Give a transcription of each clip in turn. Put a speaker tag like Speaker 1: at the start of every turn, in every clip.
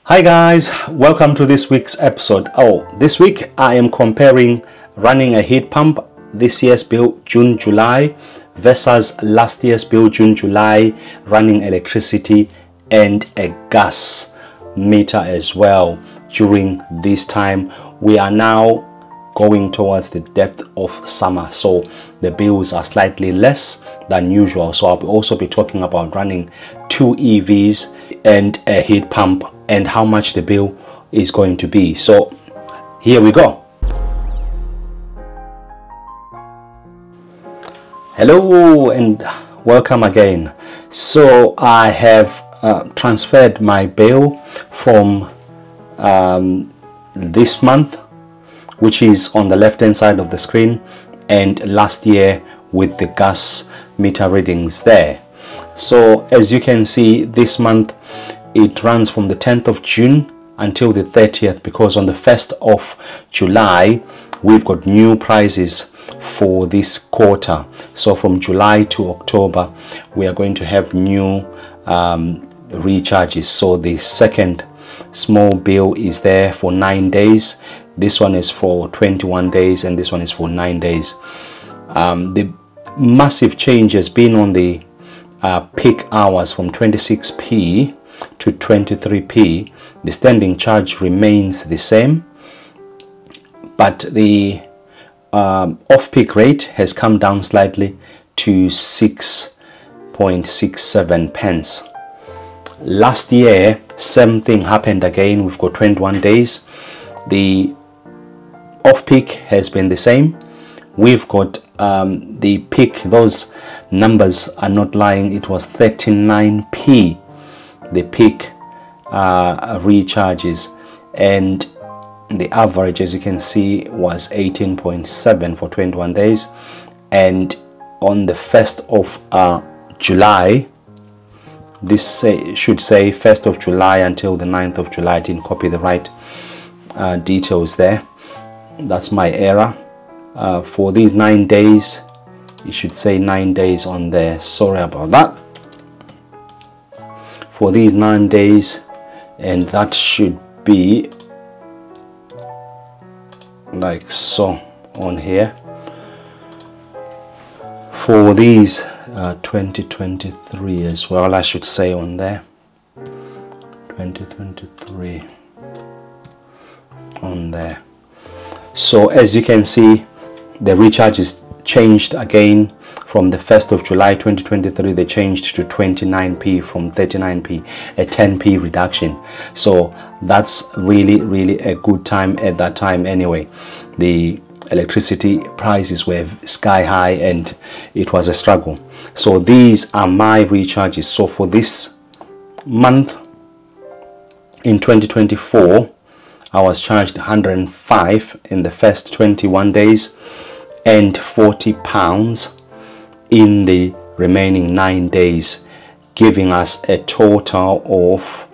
Speaker 1: Hi guys, welcome to this week's episode. This week I am comparing running a heat pump this year's bill June-July versus last year's bill June-July, running electricity and a gas meter as well. During this time we are now going towards the depth of summer, so the bills are slightly less than usual. So I'll also be talking about running 2 EVs and a heat pump and how much the bill is going to be. So here we go. Hello and welcome again. So I have transferred my bill from this month, which is on the left hand side of the screen, and last year with the gas meter readings there. So as you can see, this month it runs from the 10th of June until the 30th, because on the 1st of July we've got new prices for this quarter. So from July to October we are going to have new recharges. So the second small bill is there for 9 days, this one is for 21 days, and this one is for 9 days. The massive change has been on the peak hours from 26p to 23p. The standing charge remains the same, but the off-peak rate has come down slightly to 6.67 pence. Last year same thing happened again. We've got 21 days, the off-peak has been the same. We've got the peak, those numbers are not lying, it was 39p the peak recharges, and the average, as you can see, was 18.7 for 21 days. And on the 1st of July, this should say 1st of July until the 9th of July. I didn't copy the right details there, that's my error. For these 9 days, it should say 9 days on there, sorry about that. For these 9 days, and that should be like so on here. For these 2023 as well, I should say on there, 2023 on there. So as you can see, the recharge is changed again. From the 1st of July 2023 they changed to 29p from 39p, a 10p reduction. So that's really a good time at that time. Anyway, the electricity prices were sky high and it was a struggle. So these are my recharges. So for this month in 2024 I was charged 105 in the first 21 days and £40 in the remaining 9 days, giving us a total of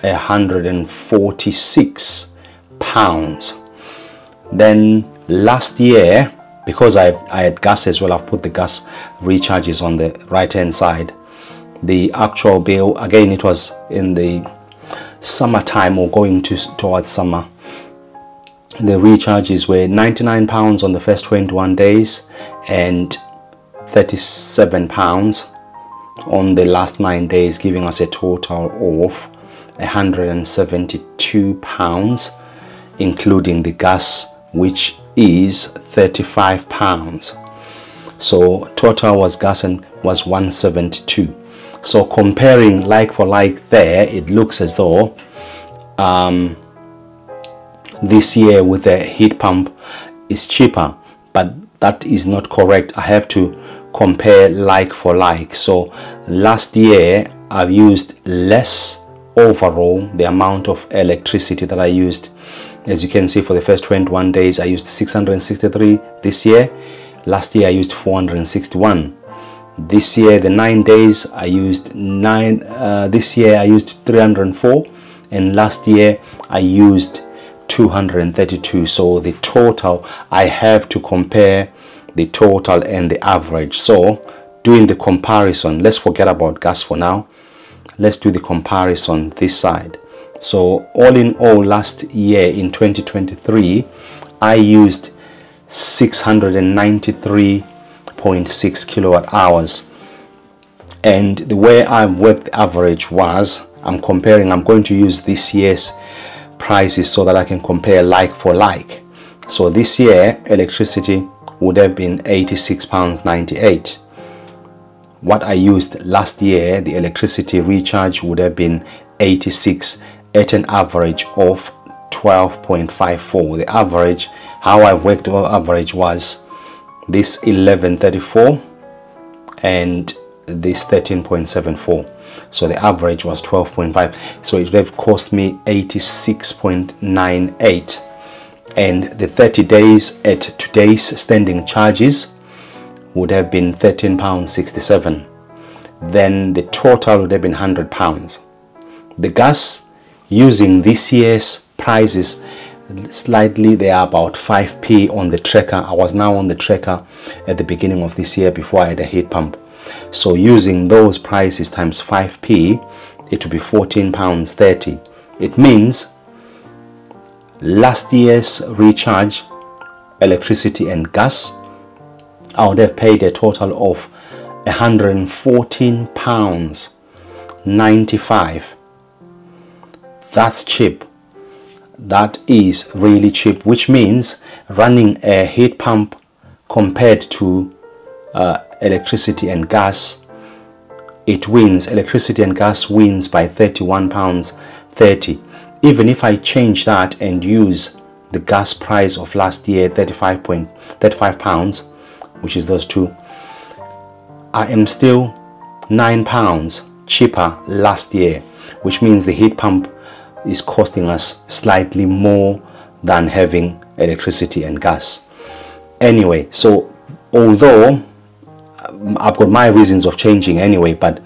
Speaker 1: £146. Then last year, because I had gas as well, I've put the gas recharges on the right hand side. The actual bill, again, it was in the summertime or going towards summer. The recharges were £99 on the first 21 days and £37 on the last 9 days, giving us a total of £172, including the gas, which is £35. So total was gas and was 172. So comparing like for like there, it looks as though this year with the heat pump is cheaper, but that is not correct. I have to compare like for like. So last year I've used less overall, the amount of electricity that I used. As you can see, for the first 21 days I used 663. This year, last year I used 461. This year, the 9 days I used this year I used 304, and last year I used 232. So the total, I have to compare the total and the average. So doing the comparison, let's forget about gas for now, let's do the comparison this side. So all in all, last year in 2023 I used 693.6 kilowatt hours, and the way I worked the average was, I'm going to use this year's prices so that I can compare like for like. So this year electricity would have been £86.98. What I used last year, the electricity recharge would have been 86 at an average of 12.54. The average, how I worked the average was this 1134 and this 13.74. So the average was 12.5. So it would have cost me 86.98, and the 30 days at today's standing charges would have been £13.67. Then the total would have been £100. The gas, using this year's prices slightly, they are about 5p on the tracker. I was now on the tracker at the beginning of this year before I had a heat pump. So using those prices times 5p, it will be £14.30. It means last year's recharge, electricity and gas, I would have paid a total of £114.95. That's cheap. That is really cheap, which means running a heat pump compared to electricity and gas, it wins. Electricity and gas wins by £31.30. Even if I change that and use the gas price of last year, £35, which is those two, I am still £9 cheaper last year, which means the heat pump is costing us slightly more than having electricity and gas. Anyway, so although I've got my reasons of changing anyway, but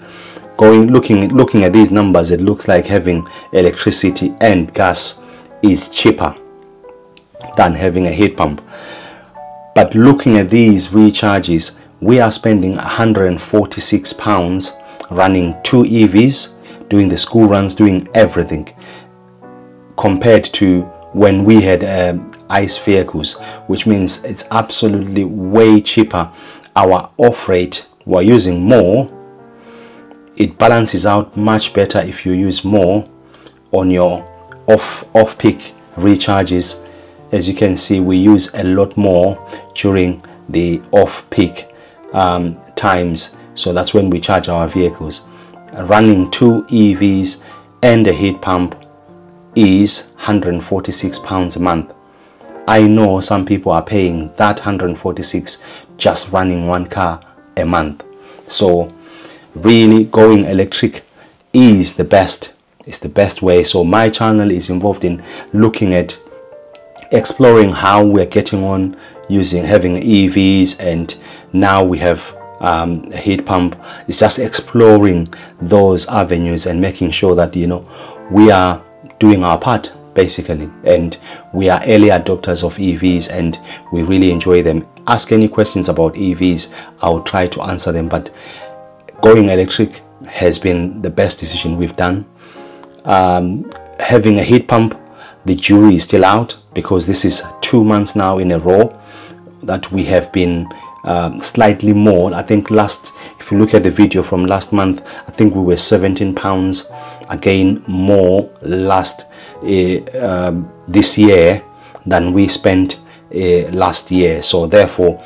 Speaker 1: looking at these numbers, it looks like having electricity and gas is cheaper than having a heat pump. But looking at these recharges, we are spending £146 running 2 EVs, doing the school runs, doing everything, compared to when we had ICE vehicles, which means it's absolutely way cheaper. Our off rate, we're using more, it balances out much better if you use more on your off-peak recharges. As you can see, we use a lot more during the off-peak times, so that's when we charge our vehicles. Running 2 EVs and a heat pump is £146 a month. I know some people are paying that 146 just running one car a month. So really going electric is the best. It's the best way. So my channel is involved in looking at exploring how we're getting on having EVs, and now we have a heat pump. It's just exploring those avenues and making sure that, you know, we are doing our part basically, and we are early adopters of EVs and we really enjoy them. Ask any questions about EVs, I'll try to answer them, but going electric has been the best decision we've done. Having a heat pump, the jury is still out, because this is 2 months now in a row that we have been slightly more. I think if you look at the video from last month, I think we were £17 again more this year than we spent last year. So therefore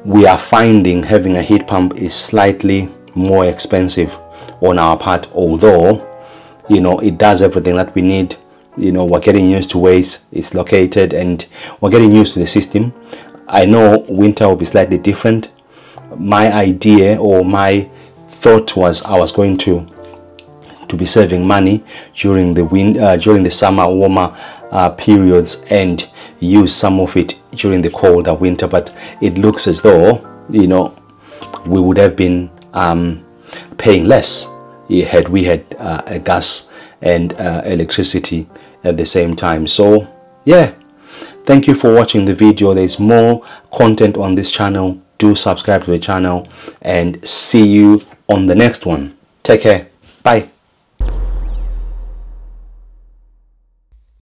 Speaker 1: we are finding having a heat pump is slightly more expensive on our part, although, you know, it does everything that we need. You know, we're getting used to where it's located and we're getting used to the system. I know winter will be slightly different. My idea or my thought was I was going to be saving money during the summer warmer periods and use some of it during the colder winter, but it looks as though, you know, we would have been paying less had we had a gas and electricity at the same time. So yeah, thank you for watching the video. There's more content on this channel. Do subscribe to the channel and see you on the next one. Take care. Bye.